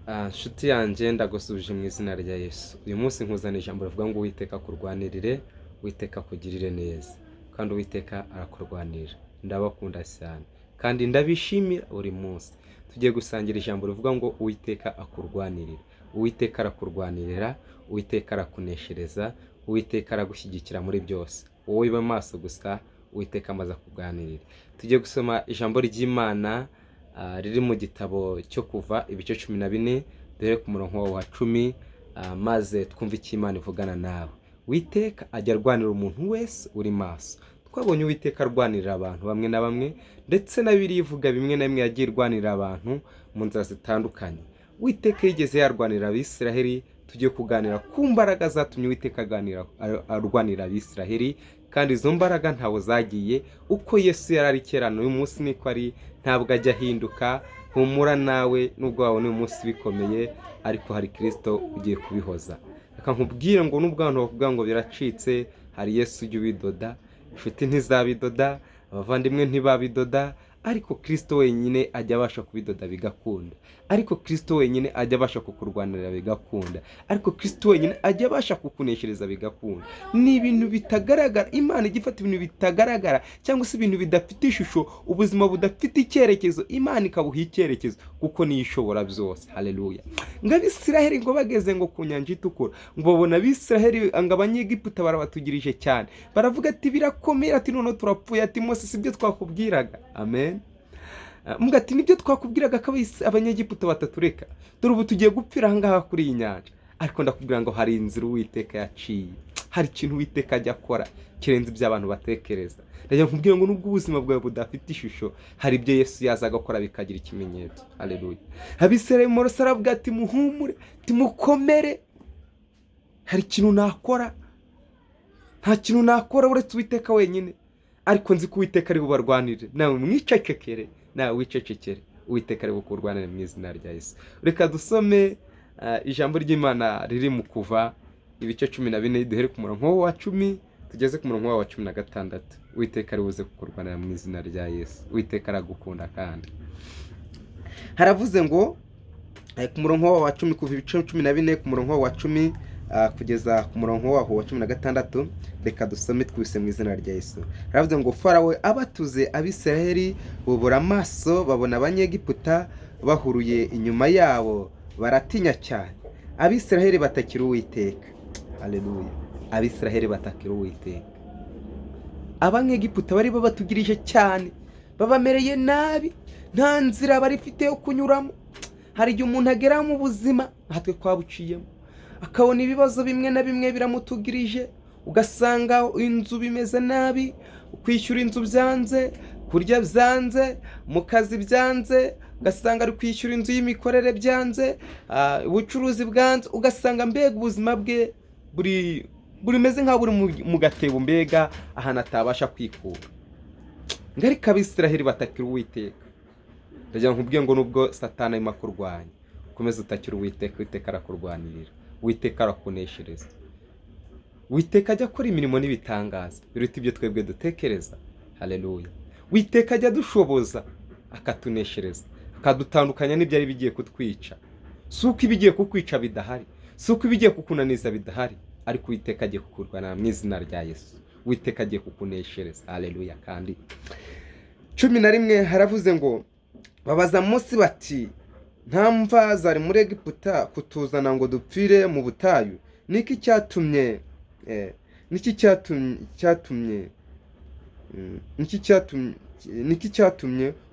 Nshuti yanjye ndagusubije mu izina rya Yesu. Uyu munsi nkuzana ijambo rivuga ngo Uwiteka akurwanirire, Uwiteka akugirire neza, kandi Uwiteka arakurwanirira. Ndabakunda cyane kandi ndabishimira buri munsi. Tugiye gusangira ijambo rivuga ngo Uwiteka akurwanirire. Uwiteka arakurwanirira, Uwiteka arakuneshereza, Uwiteka aragushyigikira muri byose. Wowe ibe maso gusa, Uwiteka amaze kuganirira. Tugiye gusoma ijambo ry'Imana riri mu gitabo cyo kuva ibice 14 dore ku murongo wa 10, maze twumve icyo Imana ivugana nawe. Uwiteka ajya arwanira umuntu wese uri maso. Twabonye Uwiteka arwanirira abantu bamwe na bamwe, ndetse na Bibiliya ivuga bimwe na bimwe yagiye arwanirira abantu mu nzira zitandukanye. Uwiteka yigeze yarwanirira Abisiraheli. Tugiye kuganira ku mbaraga zatumye Uwiteka arwanirira Abisiraheli, kandi izo mbaraga ntawo zagiye. Uko Yesu yari ari kera n'uyu munsi niko ari, ntabwo ajya ahinduka. Humura nawe nubwo wabona uyu munsi bikomeye, ariko hari Kristo ugiye kubihoza. Reka nkubwire ngo nubwo abantu bavuga ngo biracitse, hari Yesu ujya ubidoda. Inshuti ntizabidoda, abavandimwe ntibabidoda, ariko Kristo wenyine ajya abasha kubidoda bigakunda. Ariko Kristo wenyine ajya abasha kukurwanirira bigakunda. Ariko Kristo wenyine ajya abasha kukuneshereza bigakunda. Ni ibintu bitagaragara. Imana igifata ibintu bitagaragara cyangwa se ibintu bidafite ishusho, ubuzima budafite icyerekezo, Imana ikabuha icyerekezo, kuko niyo ishobora byose. Haleluya. Ngo Abisiraheli ngo bageze ngo ku nyanja itukura, ngo babona Abisiraheli ngo Abanyegiputa barabatugirije cyane, baravuga ati birakomeye, ati none turapfuye, ati Mose sibyo twakubwiraga. Amen. Mugati nibyo twakubwiraga ko Abanyegiputa batatureka, dore ubu tugiye gupfira ahangaha kuri iyi nyanja. Ariko ndakubwira ngo hari inzira Uwiteka yaciye, hari ikintu Uwiteka ajya akora kirenze ibyo abantu batekereza. Ndagira nkubwira ngo nubwo ubuzima bwawe budafite ishusho, hari ibyo Yesu yaza agakora bikagira ikimenyetso. Haleluya. Abisirayeli Mose aravuga ati muhumure, timukomere, hari ikintu nakora. Nta kintu nakora uretse Uwiteka wenyine, ariko nzi ko Uwiteka ari bubarwanire. Nawe mwicecekere, nawe wicecekere, Uwiteka ari bukurwanire mu izina rya Yesu. Reka dusome ijambo ry'Imana riri mu kuva ibice 14 duhere ku murongo wa 10 tugeze ku murongo wa 16. Uwiteka ari buze kukurwanira mu izina rya Yesu. Uwiteka aragukunda kandi haravuze ngo ku murongo wa 10 kuva ibice 14 ku murongo wa 10 kugeza ku murongo waho wa 16. Reka dusome twise mu izina rya Yesu. Haravuze ngo Farawo abatuze Abisiraheli bubura amaso, babona Abanyegiputa bahuruye inyuma yabo, baratinya cyane. Abisiraheli batakira Uwiteka. Haleluya. Abisiraheli batakira Uwiteka. Abanyegiputa bari babatugirije cyane, babamereye nabi, nta nzira barifite yo kunyuramo. Hari igihe umuntu agera mu buzima hatwe kwabuciyemo, akabona ibibazo bimwe na bimwe biramutugirije, ugasanga inzu bimeze nabi, kwishyura inzu byanze, kurya byanze, mu kazi byanze, ugasanga ari kwishyura inzu y'imikorere byanze, ubucuruzi bwanze, ugasanga mbega ubuzima bwe buri meze nkaho buri mu gatebo, mbega ahantu atabasha kwikura. Ngarika Abisiraheli batakira Uwiteka. Ndagira nkubwiye ngo nubwo Satani arimo kurwanya, ukomeze utakira Uwiteka, Uwiteka arakurwanirira, Uwiteka arakuneshereza. Uwiteka ajya akora imirimo n'ibitangaza biruta ibyo twebwe dutekereza. Haleluya. Uwiteka ajya dushoboza, akatuneshereza, akadutandukanya n'ibyari bigiye kutwica. Suko ibigiye kukwica bidahari, suko ibigiye kukunaniza bidahari, ariko Uwiteka agiye kukurwanira mu izina rya Yesu. Uwiteka agiye kukuneshereza. Haleluya. Kandi 11 haravuze ngo babaza Mose bati nta mva zari muri Egiputa kutuzana ngo dupfire mu butayu? Niki cyatumye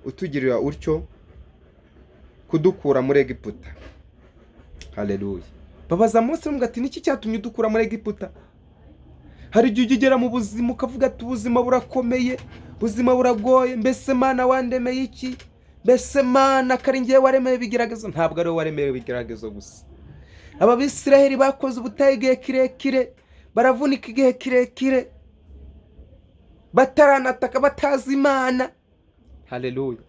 utugirira utyo kudukura muri Egiputa? Haleluya. Babaza Mose ati niki cyatumye udukura muri Egiputa? Hari igihe ugera mu buzima ukavuga ati ubuzima burakomeye, ubuzima buragoye, mbese Mana wandemeye iki? Mbese Mana kari ngiye waremeye bigeragezo? Ntabwo ari waremeye bigeragezo gusa. Aba Bisiraheli bakoze ubutayu igihe kirekire, baravunika igihe kirekire, bataranataka, batazi Imana. Haleluya.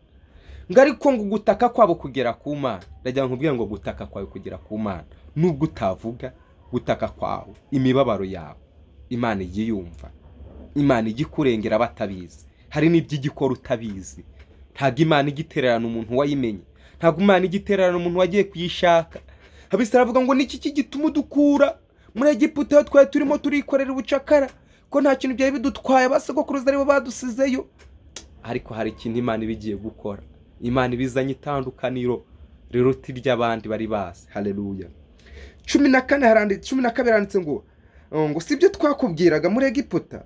Ariko ngo gutaka kwabo kugera ku Mana. Ndagira nkubwira ngo gutaka kwawe kugera ku Mana, nubwo utavuga, gutaka kwawe, imibabaro yawe, Imana igiyumva. Imana igikurengera batabizi. Hari n'iby'igikora utabizi. Ntabwo Imana igitererana umuntu wayimenye. ntabwo Imana igitererana umuntu wagiye kuyishaka. Abisirayeli bavuga ngo niki gituma udukura muri Egiputa aho twari turimo turikorera ubucakara, ko nta kintu byari bidutwaye, abasogokuruza aribo badusizeyo. Ariko hari ikintu Imana ibigiye gukora. Imana ibizanye itandukaniro riruta iry'abandi bari bazi. Haleluya. 12 handitse ngo sibyo twakubwiraga muri Egiputa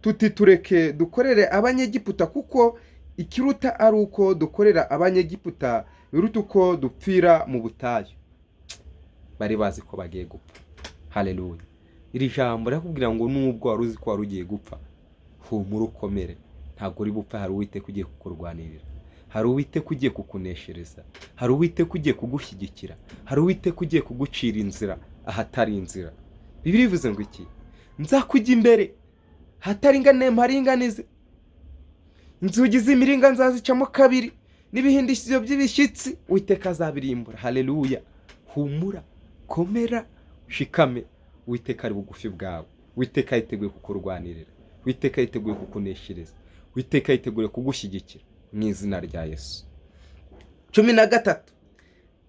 tuti tureke dukorere abanyegiputa, kuko ikiruta ari uko dukorera abanyegiputa biruta uko dupfira mu butayu. Bari bazi ko bagiye gupfa. Haleluya. Iri jambo rakubwira ngo nubwo wari uzi ko wari ugiye gupfa, humura ukomere, ntabwo uri bupfa. Hari Uwiteka ugiye kukurwanirira, hari Uwiteka ugiye kukuneshereza, hari Uwiteka ugiye kugushyigikira, hari Uwiteka ugiye kugucira inzira ahatari inzira. Bibiliya ivuze ngo iki? Nzakujya imbere hataringaniye mparinganize, inzugi z'imiringa nzazicamo kabiri, n'ibihindishizo by'ibishyitsi Uwiteka azabirimbura. Haleluya. Humura, komera, shikame. Uwiteka ari bugufi bwawe. Uwiteka yiteguye kukurwanirira. Uwiteka yiteguye kukuneshereza. Uwiteka yiteguye kugushyigikira mu izina rya Yesu. 13.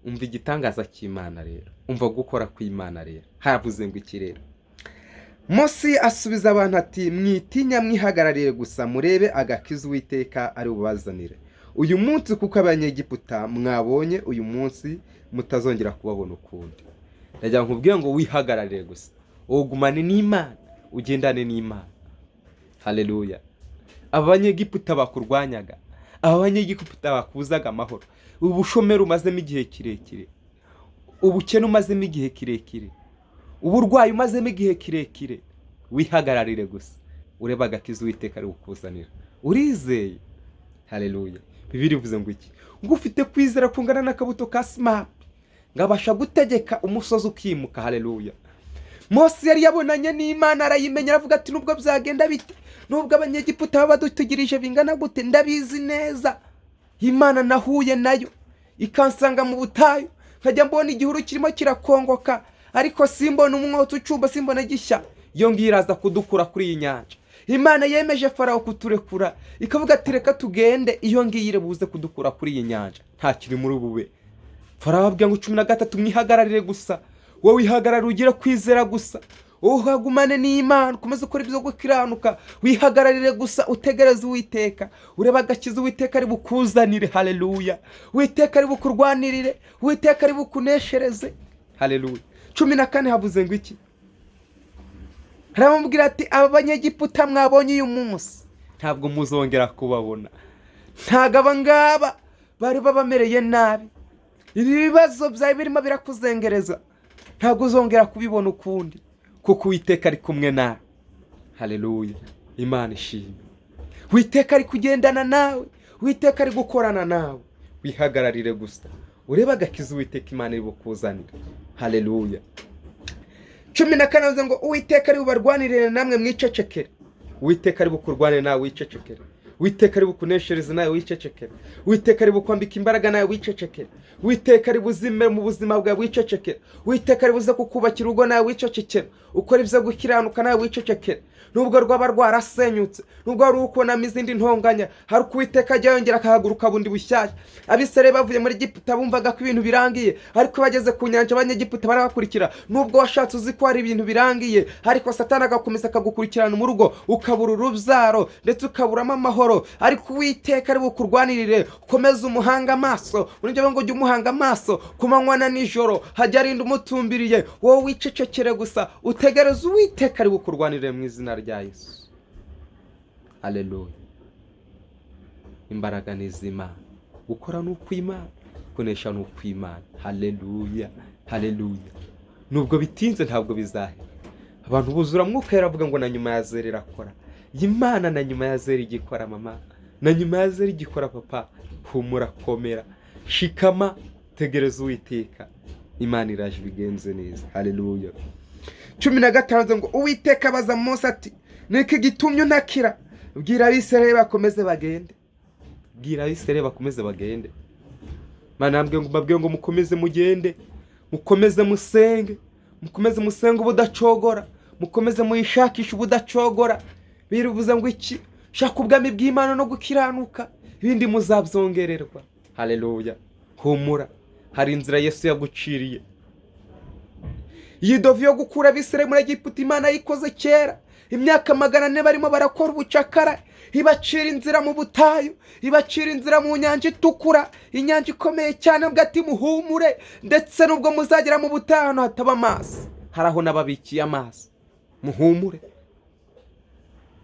Umva igitangaza cy'Imana rero. Umva gukora kw'Imana rero. Haravuze ngo iki rero? Mose asubiza abantu ati, mwitinya mwihagararire gusa murebe agakiza Uwiteka ari bubazanire uyu munsi, kuko abanyegiputa mwabonye uyu munsi mutazongera kubabona ukundi. Ndagira nkubwire ngo wihagararire gusa, ugumane n'Imana, ugendane n'Imana. Haleluya. Abanyegiputa bakurwanyaga, abanyegiputa bakuzaga amahoro, ubushomeri umazemo igihe kirekire, ubukene umazemo igihe kirekire, uburwayi umazemo igihe kirekire, wihagararire gusa ureba agakiza Uwiteka ari bukuzanira. Urizeye. Haleluya. Bibiliya ivuze ngo iki? Ngo ufite kwizera kungana n'akabuto ka simapi, ngabasha gutegeka umusozi ukimuka. Haleluya. Mose yari yabonanye n'Imana, arayimenya, aravuga ati nubwo byagenda bite, nubwo abanyegiputa baba badutugirije bingana gute, ndabizi neza Imana nahuye nayo ikansanga mu butayu, nkajya mbona igihuru kirimo kirakongoka, ariko simbona umwotsi ucumba, simbona gishya. Iyo ngiyo iraza kudukura kuri iyi nyanja. Imana yemeje Farawo kuturekura, ikavuga ati reka tugende. Iyo ngiyo irebuze kudukura kuri iyi nyanja, nta kiri muri bube. Farawo abwira ngo 13 mwihagararire gusa, wowe wihagararire ugire kwizera gusa, uhagumane n'Imana, ukomeze ukora ibyo gukiranuka, wihagararire gusa, utegereze Uwiteka, ureba agakiza Uwiteka ari bukuzanire. Haleluya. Uwiteka ari bukurwanirire, Uwiteka ari bukuneshereze. Haleluya. 14 havuze ngo iki? Haramubwira ati, aba banyegiputa mwabonye uyu munsi ntabwo muzongera kubabona. Ntago abangaba bari babamereye nabi, ibi bibazo byawe birimo birakuzengereza, ntabwo uzongera kubibona ukundi, kuko Uwiteka ari kumwe nawe. Haleluya. Imana ishimwe. Uwiteka ari kugendana nawe, Uwiteka ari gukorana nawe. Wihagararire gusa ureba agakiza Uwiteka Imana iri bukuzanira. Haleluya. 14 ngo Uwiteka ari bubarwanirire namwe mwicecekere. Uwiteka ari bukurwanire nawe wicecekere. Uwiteka ari bukuneshereze nawe wicecekere. Uwiteka ari bukwambika imbaraga nawe wicecekere. Uwiteka ari buzime mu buzima bwawe wicecekere. Uwiteka ari buze kukubakira urugo nawe wicecekere. Ukora ibyo gukiranuka nawe wicecekere. Nubwo rwaba rwarasenyutse, nubwo ari ukubonamo izindi ntonganya, hari Uwiteka ajya yongera akahaguruka bundi bushyashya. Abisirayeli bavuye muri Egiputa bumvaga ko ibintu birangiye, ariko bageze ku nyanja abanyegiputa barabakurikira. Nubwo washatse uzi ko hari ibintu birangiye, ariko Satani agakomeza akagukurikirana mu rugo, ukabura urubyaro ndetse ukaburamo amahoro. Ariko Uwiteka ari bukurwanirire, ukomeze umuhanga amaso. Urumva ngo jya umuhanga amaso ku manywa na nijoro, hajya arinda umutumbiriye. Wowe wicecekere gusa, utegereze Uwiteka ari bukurwanirire mu izina rya Yesu. Haleluya. Imbaraga ni iz'Imana, gukora n'ukw'Imana, kunesha n'ukw'Imana. Haleluya. Haleluya. Nubwo bitinze ntabwo bizahera. Abantu buzura mwuka yaravuga ngo na nyuma ya zeri irakora. Imana na nyuma ya zeri igikora mama, na nyuma ya zeri igikora papa. Humura, komera, shikama, tegereza Uwiteka. Imana iraje bigenze neza. Haleluya. 15 ngo Uwiteka abaza Mose ati, niki gitumye untakira? Bwira Abisirayeli bakomeze bagende. Bwira Abisirayeli bakomeze bagende. Mana ambwiye ngo mbabwiye ngo mukomeze mugende, mukomeze musenge, mukomeze musenge ubudacogora, mukomeze muyishakisha ubudacogora. Biruvuze ngo iki? Shaka ubwami bw'Imana no gukiranuka, ibindi muzabyongererwa. haleluya. Humura, hari inzira Yesu yaguciriye. Iyi dovi yo gukura Abisirayeli muri Egiputa Imana yikoze kera. Imyaka 400 barimo barakora ubucakara, ibacira inzira mu butayu, ibacira inzira mu nyanja itukura, inyanja ikomeye cyane. Bwati muhumure, ndetse nubwo muzagera mu butayu ahantu hataba amazi, haraho nababikiye amazi, muhumure.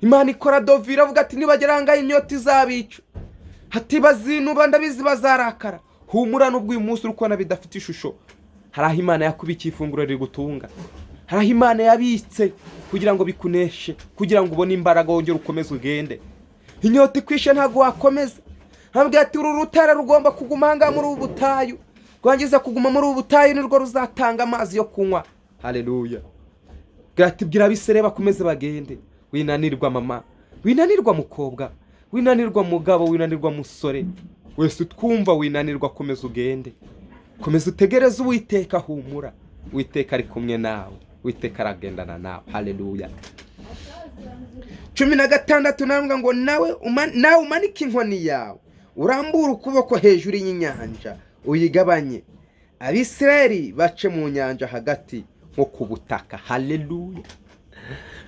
Imana ikora dovi iravuga ati nibagera ahangaha inyota izabica, hati bazinuba ndabizi bazarakara. Humura nubwo uyu munsi uri kubona bidafite ishusho, haraho Imana yakubikiye ifunguro rigutunga, haraho Imana yabitse kugira ngo bikuneshe, kugira ngo ubone imbaraga wongere ukomeze ugende. Inyota ikwishe ntago wakomeza. Hambwe ati uru rutare rugomba kuguma ahangaha muri ubu butayu, rwangiza kuguma muri ubu butayu nirwo ruzatanga amazi yo kunywa, haleluya. Bwati bwira Abisirayeli bakomeze bagende. Winanirwa mama, winanirwa mukobwa, winanirwa mugabo, winanirwa musore, wese twumva winanirwa, komeza ugende, komeza utegereze Uwiteka. Humura, Uwiteka ari kumwe nawe, Uwiteka aragendana nawe, haleluya. 16 navuga ngo nawe umanike inkoni yawe, urambura ukuboko hejuru y'inyanja uyigabanye, Abisirayeli bace mu nyanja hagati nko ku butaka, haleluya.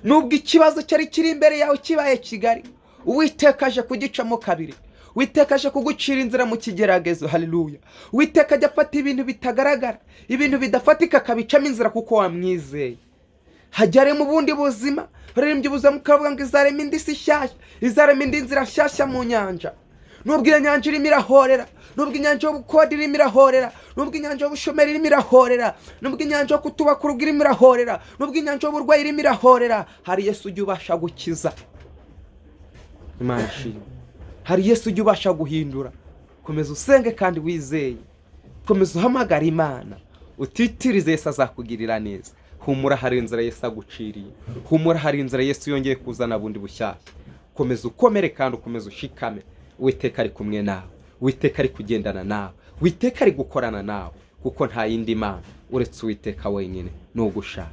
Nubwo ikibazo cyari kiri imbere yawe kibaye kigari, Uwiteka aje kugicamo kabiri, Uwiteka aje kugucira inzira mu kigeragezo, haleluya. Uwiteka ajya afata ibintu bitagaragara, ibintu bidafatika akabicamo inzira kuko wamwizeye. Hajyare mu bundi buzima, baririmbye ubuzima mukavuga ngo izarema indi si shyashya, izarema indi nzira shyashya mu nyanja. Nubwo iyo nyanja irimo irahorera, nubwo inyanja y'ubukode irimo irahorera, nubwo inyanja y'ubushomeri irimo irahorera, nubwo inyanja yo kutubaka urugo irimo irahorera, nubwo inyanja y'uburwayi irimo irahorera, hari Yesu ujya ubasha gukiza. Imana ishimwe, hari Yesu ujya ubasha guhindura. Komeza usenge kandi wizeye, komeza uhamagara Imana, utitirize Yesu azakugirira neza. Humura, hari inzira Yesu aguciriye, humura, hari inzira Yesu yongeye kuzana bundi bushyashya. Komeza ukomere kandi ukomeza ushikame. Uwiteka ari kumwe nawe, Uwiteka ari kugendana nawe, Uwiteka ari gukorana nawe, kuko nta yindi Mana uretse Uwiteka wenyine n'ugushaka.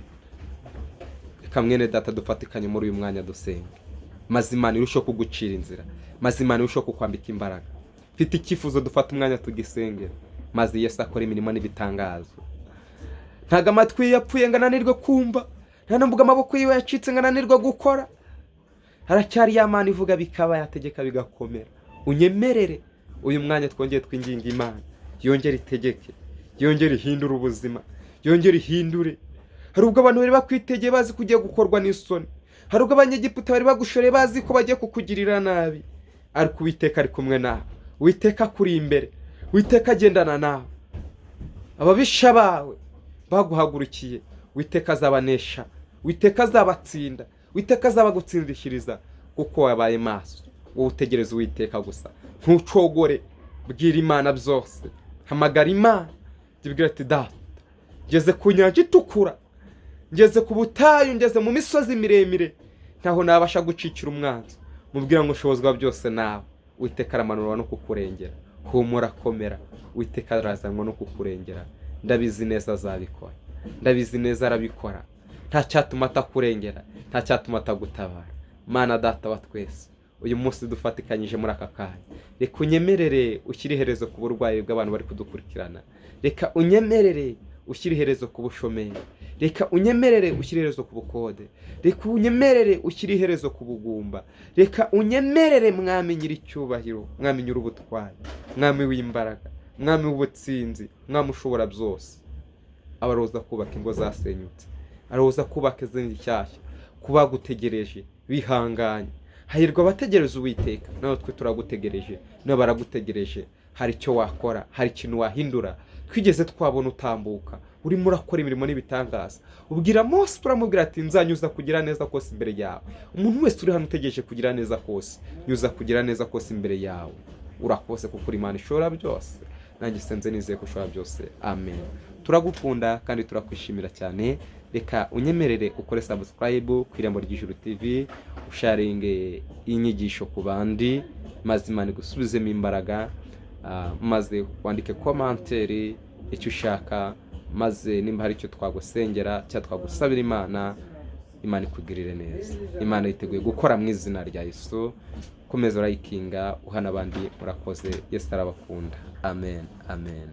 Reka mwene data dufatikanye muri uyu mwanya dusenge, maze Imana irusheho kugucira inzira, maze Imana irusheho kukwambika imbaraga. Mfite icyifuzo dufata umwanya tugisengera, maze Yesu akora imirimo n'ibitangazo. Ntago amatwi yapfuye ngo ananirwe kumva, nta nubwo amaboko yiwe yacitse ngo ananirwe gukora. Haracyari ya Mana ivuga bikaba, yategeka bigakomera. Unyemerere uyu mwanya twongeye twinginga Imana yongere itegeke, yongere ihindure ubuzima, yongere ihindure. Hari ubwo abantu bari bakwitegeye bazi kugiye gukorwa n'isoni, hari ubwo Abanyegiputa bari bagushoreye bazi ko bagiye kukugirira nabi, ariko Uwiteka ari kumwe nawe, Uwiteka kuri imbere, Uwiteka agendana nawe. Ababisha bawe baguhagurukiye, Uwiteka azabanesha, Uwiteka azabatsinda, Uwiteka azabagutsindishiriza, kuko wabaye maso. Wowe utegereze Uwiteka gusa, ntucogore, bwira Imana byose. Hamagara Imana, jibwira ati data, ngeze ku nyanja itukura, ngeze ku butayu, ngeze mu misozi miremire, ntaho nabasha gucikira umwanzi. Mubwira ngo ushobozwa byose nawe, Uwiteka aramanurwa no kukurengera. Humura, komera, Uwiteka arazanwa no kukurengera. Ndabizi neza azabikora, ndabizi neza arabikora. Nta cyatuma atakurengera, nta cyatuma atagutabara. Mana data wa twese, uyu munsi dufatikanyije muri aka kanya, reka unyemerere ushyire iherezo ku burwayi bw'abantu bari kudukurikirana. Reka unyemerere ushyire iherezo ku bushomeri, reka unyemerere ushyire iherezo ku bukode, reka unyemerere ushyire iherezo ku bugumba, reka unyemerere Mwami nyir'icyubahiro, Mwami nyir'ubutwari, Mwami w'imbaraga, Mwami w'ubutsinzi, Mwami ushobora byose. Abaroza kubaka ingo zasenyutse, aroza kubaka izindi nshyashya, kubagutegereje bihanganye. Hahirwa abategereza Uwiteka, nawe twe turagutegereje, nawe baragutegereje. Hari icyo wakora, hari ikintu wahindura. Twigeze twabona utambuka, urimo urakora imirimo n'ibitangaza. Ubwira Mose, uramubwira ati nzanyuza kugira neza kose imbere yawe. Umuntu wese uri hano utegereje kugira neza kose, nyuza kugira neza kose imbere yawe. Urakose kuko uri Imana ishobora byose. Nanjye senze nizeye ko ushobora byose. Amen. Turagukunda kandi turakwishimira cyane. Reka unyemerere ukore subscribe ku Irembo ry'Ijuru TV, usharinge inyigisho ku bandi, maze Imana igusubizemo imbaraga, maze wandike commentaire icyo ushaka, maze nimba hari icyo twagusengera cyangwa twagusabira Imana, Imana ikugirire neza. Imana yiteguye gukora mu izina rya Yesu. Komeza urayikinga, uhana abandi, murakoze. Yesu arabakunda. amen amen.